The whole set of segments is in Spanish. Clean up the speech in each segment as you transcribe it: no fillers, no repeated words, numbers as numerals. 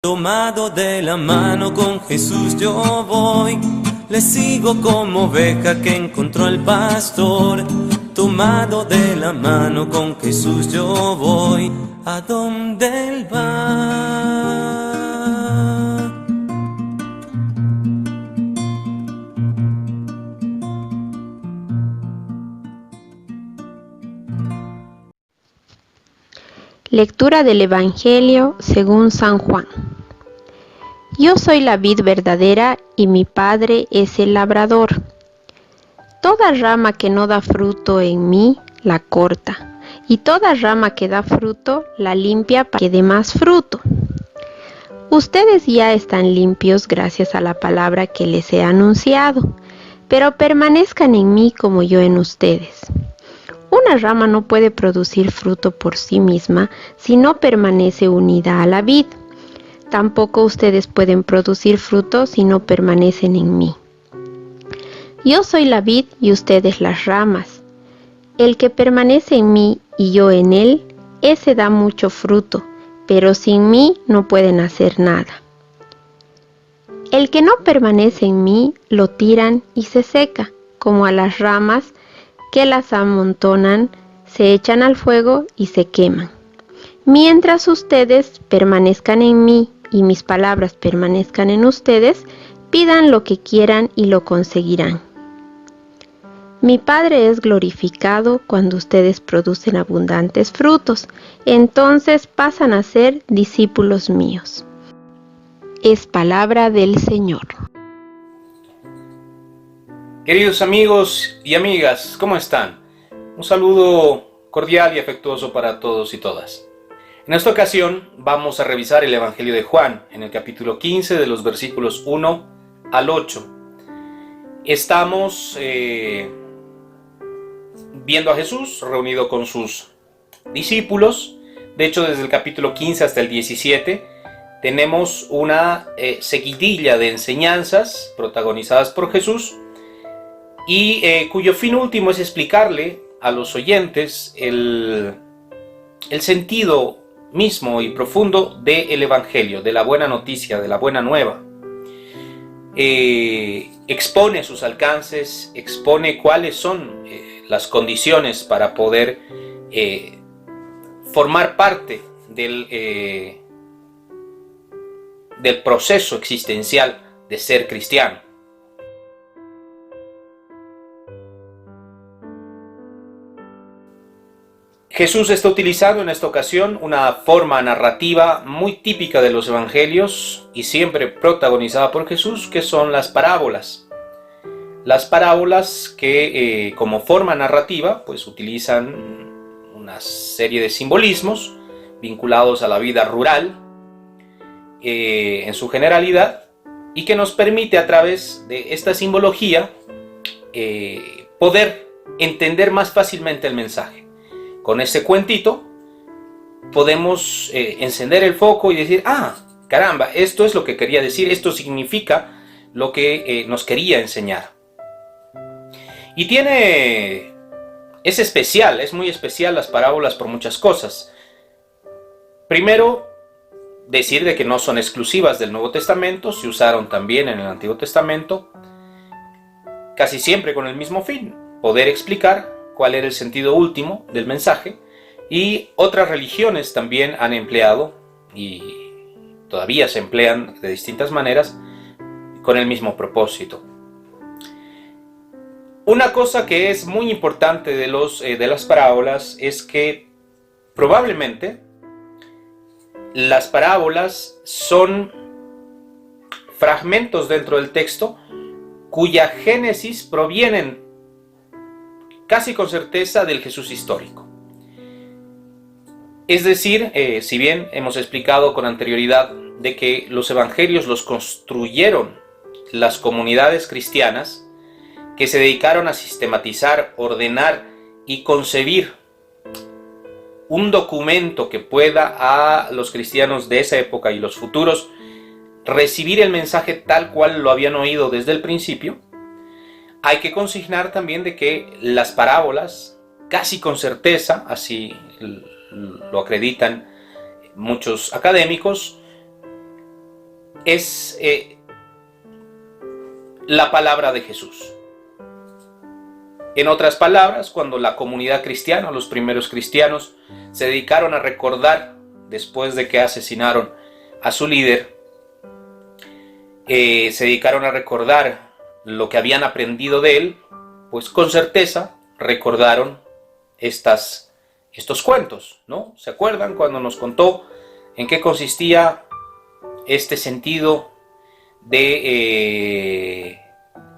Tomado de la mano con Jesús yo voy, le sigo como oveja que encontró el pastor. Tomado de la mano con Jesús yo voy, a donde Él va. Lectura del Evangelio según San Juan. Yo soy la vid verdadera y mi Padre es el labrador. Toda rama que no da fruto en mí, la corta, y toda rama que da fruto, la limpia para que dé más fruto. Ustedes ya están limpios gracias a la palabra que les he anunciado, pero permanezcan en mí como yo en ustedes. Una rama no puede producir fruto por sí misma si no permanece unida a la vid. Tampoco ustedes pueden producir fruto si no permanecen en mí. Yo soy la vid y ustedes las ramas. El que permanece en mí y yo en él, ese da mucho fruto, pero sin mí no pueden hacer nada. El que no permanece en mí, lo tiran y se seca, como a las ramas que las amontonan, se echan al fuego y se queman. Mientras ustedes permanezcan en mí y mis palabras permanezcan en ustedes, pidan lo que quieran y lo conseguirán. Mi Padre es glorificado cuando ustedes producen abundantes frutos, entonces pasan a ser discípulos míos. Es palabra del Señor. Queridos amigos y amigas, ¿cómo están? Un saludo cordial y afectuoso para todos y todas. En esta ocasión vamos a revisar el Evangelio de Juan, en el capítulo 15 de los versículos 1 al 8. Estamos viendo a Jesús reunido con sus discípulos. De hecho, desde el capítulo 15 hasta el 17 tenemos una seguidilla de enseñanzas protagonizadas por Jesús, y cuyo fin último es explicarle a los oyentes el sentido mismo y profundo del Evangelio, de la buena noticia, de la buena nueva. Expone sus alcances, expone cuáles son las condiciones para poder formar parte del proceso existencial de ser cristiano. Jesús está utilizando en esta ocasión una forma narrativa muy típica de los evangelios y siempre protagonizada por Jesús, que son las parábolas. Las parábolas que como forma narrativa pues utilizan una serie de simbolismos vinculados a la vida rural en su generalidad, y que nos permite a través de esta simbología poder entender más fácilmente el mensaje. Con este cuentito podemos encender el foco y decir, caramba, esto es lo que quería decir, esto significa lo que nos quería enseñar. Y es muy especial las parábolas por muchas cosas. Primero, decir de que no son exclusivas del Nuevo Testamento, se usaron también en el Antiguo Testamento, casi siempre con el mismo fin, poder explicar cuál era el sentido último del mensaje, y otras religiones también han empleado, y todavía se emplean de distintas maneras, con el mismo propósito. Una cosa que es muy importante de las parábolas es que probablemente las parábolas son fragmentos dentro del texto cuya génesis provienen casi con certeza del Jesús histórico. Es decir, si bien hemos explicado con anterioridad de que los evangelios los construyeron las comunidades cristianas que se dedicaron a sistematizar, ordenar y concebir un documento que pueda a los cristianos de esa época y los futuros recibir el mensaje tal cual lo habían oído desde el principio, hay que consignar también de que las parábolas, casi con certeza, así lo acreditan muchos académicos, es la palabra de Jesús. En otras palabras, cuando la comunidad cristiana, los primeros cristianos, se dedicaron a recordar, después de que asesinaron a su líder, se dedicaron a recordar lo que habían aprendido de él, pues con certeza recordaron estos cuentos, ¿no? ¿Se acuerdan cuando nos contó en qué consistía este sentido de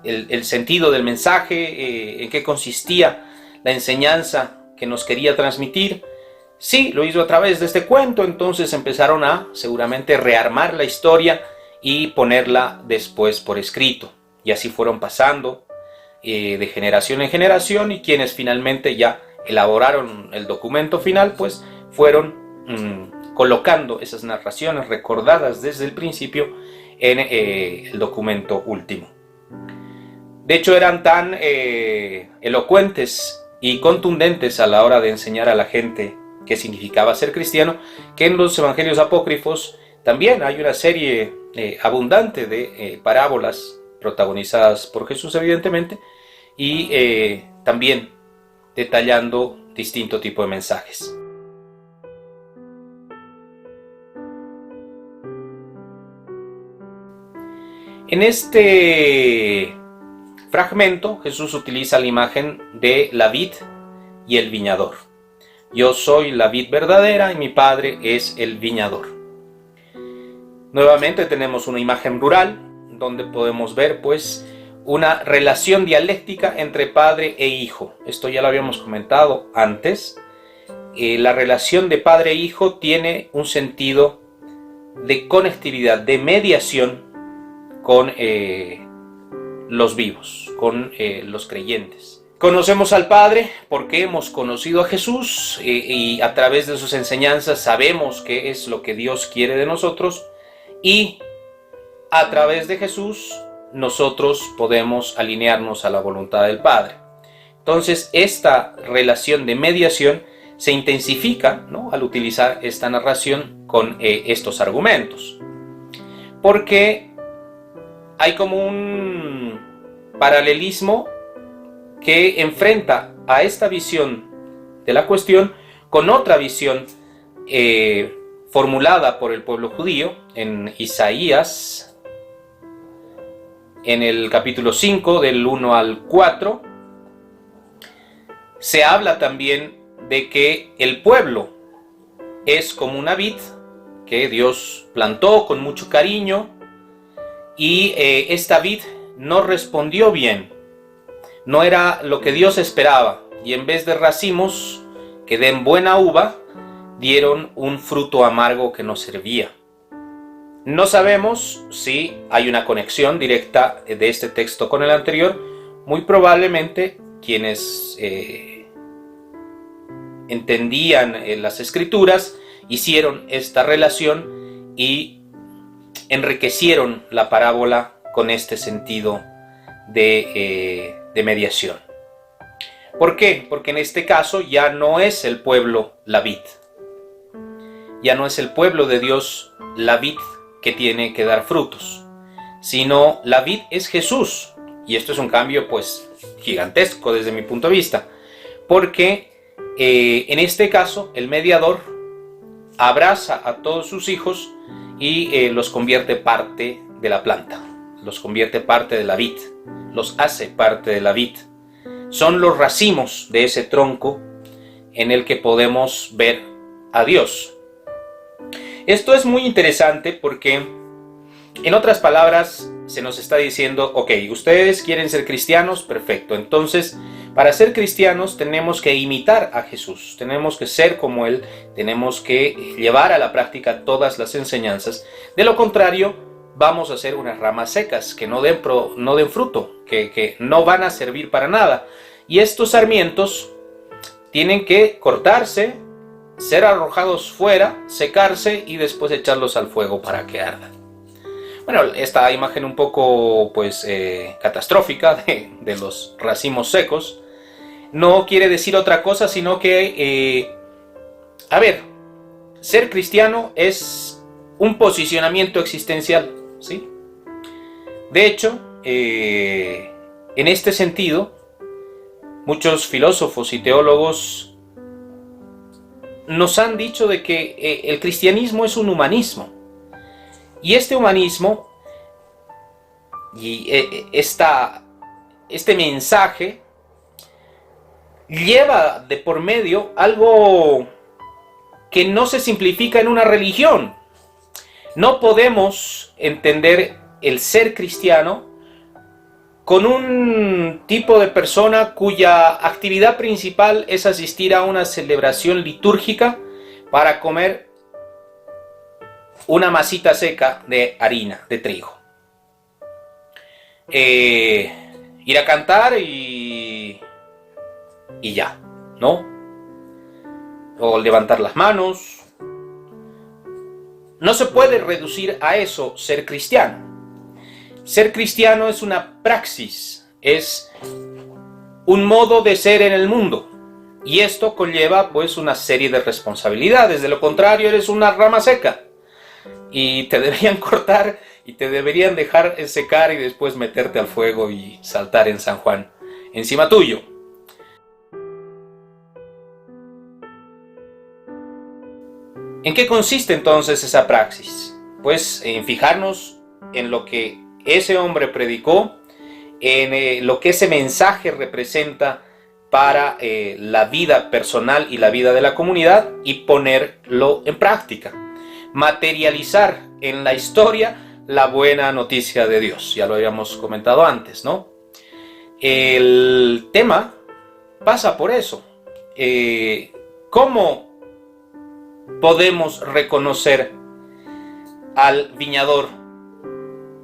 el sentido del mensaje, en qué consistía la enseñanza que nos quería transmitir? Sí, lo hizo a través de este cuento. Entonces empezaron a seguramente rearmar la historia y ponerla después por escrito, y así fueron pasando de generación en generación, y quienes finalmente ya elaboraron el documento final, pues fueron colocando esas narraciones recordadas desde el principio en el documento último. De hecho, eran tan elocuentes y contundentes a la hora de enseñar a la gente qué significaba ser cristiano, que en los evangelios apócrifos también hay una serie abundante de parábolas protagonizadas por Jesús, evidentemente, y también detallando distinto tipo de mensajes. En este fragmento, Jesús utiliza la imagen de la vid y el viñador. Yo soy la vid verdadera y mi Padre es el viñador. Nuevamente tenemos una imagen rural donde podemos ver pues una relación dialéctica entre padre e hijo. Esto ya lo habíamos comentado antes. La relación de padre e hijo tiene un sentido de conectividad, de mediación con los vivos, con los creyentes. Conocemos al Padre porque hemos conocido a Jesús y a través de sus enseñanzas sabemos qué es lo que Dios quiere de nosotros, y a través de Jesús nosotros podemos alinearnos a la voluntad del Padre. Entonces esta relación de mediación se intensifica, ¿no?, al utilizar esta narración con estos argumentos, porque hay como un paralelismo que enfrenta a esta visión de la cuestión con otra visión formulada por el pueblo judío en Isaías, en el capítulo 5, del 1 al 4. Se habla también de que el pueblo es como una vid que Dios plantó con mucho cariño, y esta vid no respondió bien. No era lo que Dios esperaba, y en vez de racimos que den buena uva, dieron un fruto amargo que no servía. No sabemos si hay una conexión directa de este texto con el anterior. Muy probablemente quienes entendían las Escrituras hicieron esta relación y enriquecieron la parábola con este sentido de mediación. ¿Por qué? Porque en este caso ya no es el pueblo la vid, ya no es el pueblo de Dios la vid que tiene que dar frutos, sino la vid es Jesús. Y esto es un cambio pues gigantesco desde mi punto de vista, porque en este caso el mediador abraza a todos sus hijos y los convierte parte de la planta, los convierte parte de la vid, los hace parte de la vid. Son los racimos de ese tronco en el que podemos ver a Dios. Esto es muy interesante porque, en otras palabras, se nos está diciendo, ok, ustedes quieren ser cristianos, perfecto. Entonces, para ser cristianos tenemos que imitar a Jesús, tenemos que ser como Él, tenemos que llevar a la práctica todas las enseñanzas. De lo contrario, vamos a ser unas ramas secas que no den fruto, que no van a servir para nada. Y estos sarmientos tienen que cortarse, ser arrojados fuera, secarse y después echarlos al fuego para que ardan. Bueno, esta imagen un poco pues catastrófica de los racimos secos no quiere decir otra cosa, sino que ser cristiano es un posicionamiento existencial. ¿sí? De hecho, en este sentido, muchos filósofos y teólogos nos han dicho de que el cristianismo es un humanismo. Y este humanismo y este mensaje lleva de por medio algo que no se simplifica en una religión. No podemos entender el ser cristiano con un tipo de persona cuya actividad principal es asistir a una celebración litúrgica para comer una masita seca de harina, de trigo. Ir a cantar y ya, ¿no? O levantar las manos. No se puede reducir a eso ser cristiano. Ser cristiano es una praxis, es un modo de ser en el mundo. Y esto conlleva pues una serie de responsabilidades. De lo contrario, eres una rama seca. Y te deberían cortar y te deberían dejar secar y después meterte al fuego y saltar en San Juan encima tuyo. ¿En qué consiste entonces esa praxis? Pues en fijarnos en lo que ese hombre predicó, en lo que ese mensaje representa para la vida personal y la vida de la comunidad y ponerlo en práctica. Materializar en la historia la buena noticia de Dios. Ya lo habíamos comentado antes, ¿no? El tema pasa por eso. ¿Cómo podemos reconocer al viñador?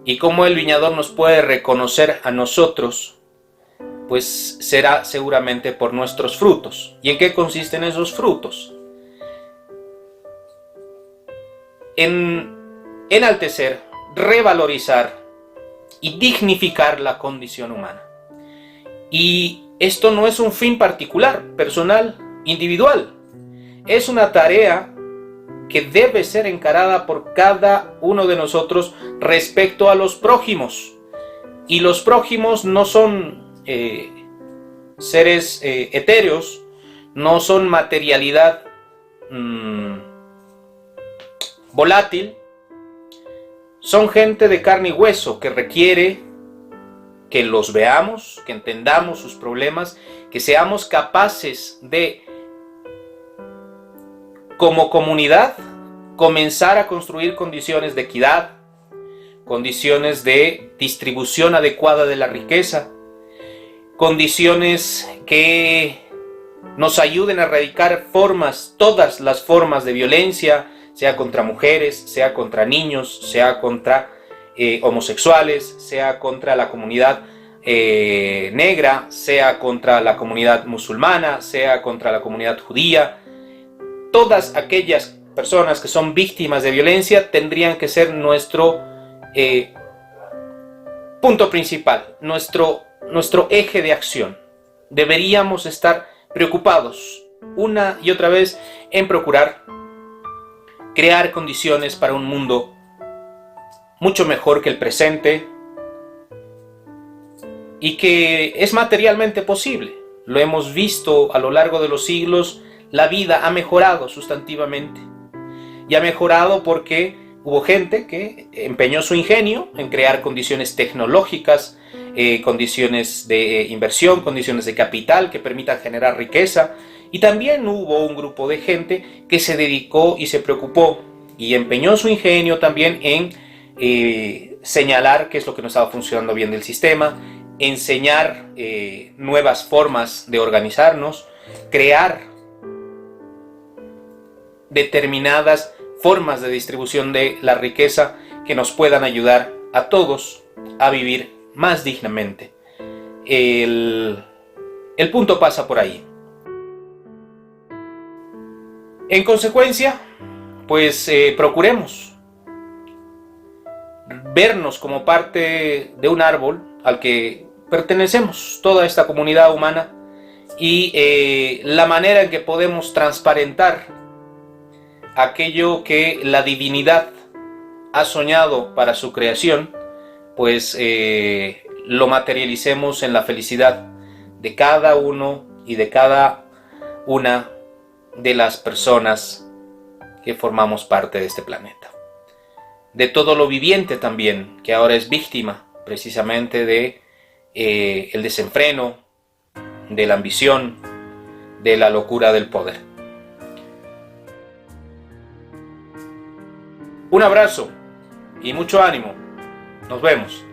¿Y cómo el viñador nos puede reconocer a nosotros? Pues será seguramente por nuestros frutos. ¿Y en qué consisten esos frutos? En enaltecer, revalorizar y dignificar la condición humana. Y esto no es un fin particular, personal, individual. Es una tarea que debe ser encarada por cada uno de nosotros respecto a los prójimos. Y los prójimos no son seres etéreos, no son materialidad volátil, son gente de carne y hueso que requiere que los veamos, que entendamos sus problemas, que seamos capaces de, como comunidad, comenzar a construir condiciones de equidad, condiciones de distribución adecuada de la riqueza, condiciones que nos ayuden a erradicar todas las formas de violencia, sea contra mujeres, sea contra niños, sea contra homosexuales, sea contra la comunidad negra, sea contra la comunidad musulmana, sea contra la comunidad judía. Todas aquellas personas que son víctimas de violencia tendrían que ser nuestro punto principal, nuestro eje de acción. Deberíamos estar preocupados una y otra vez en procurar crear condiciones para un mundo mucho mejor que el presente y que es materialmente posible. Lo hemos visto a lo largo de los siglos, la vida ha mejorado sustantivamente. Y ha mejorado porque hubo gente que empeñó su ingenio en crear condiciones tecnológicas, condiciones de inversión, condiciones de capital que permitan generar riqueza. Y también hubo un grupo de gente que se dedicó y se preocupó y empeñó su ingenio también en señalar qué es lo que no estaba funcionando bien del sistema, enseñar nuevas formas de organizarnos, crear determinadas formas de distribución de la riqueza que nos puedan ayudar a todos a vivir más dignamente. El punto pasa por ahí. En consecuencia, pues procuremos vernos como parte de un árbol al que pertenecemos, toda esta comunidad humana, y la manera en que podemos transparentar aquello que la divinidad ha soñado para su creación, pues lo materialicemos en la felicidad de cada uno y de cada una de las personas que formamos parte de este planeta. De todo lo viviente también, que ahora es víctima precisamente de el desenfreno, de la ambición, de la locura del poder. Un abrazo y mucho ánimo. Nos vemos.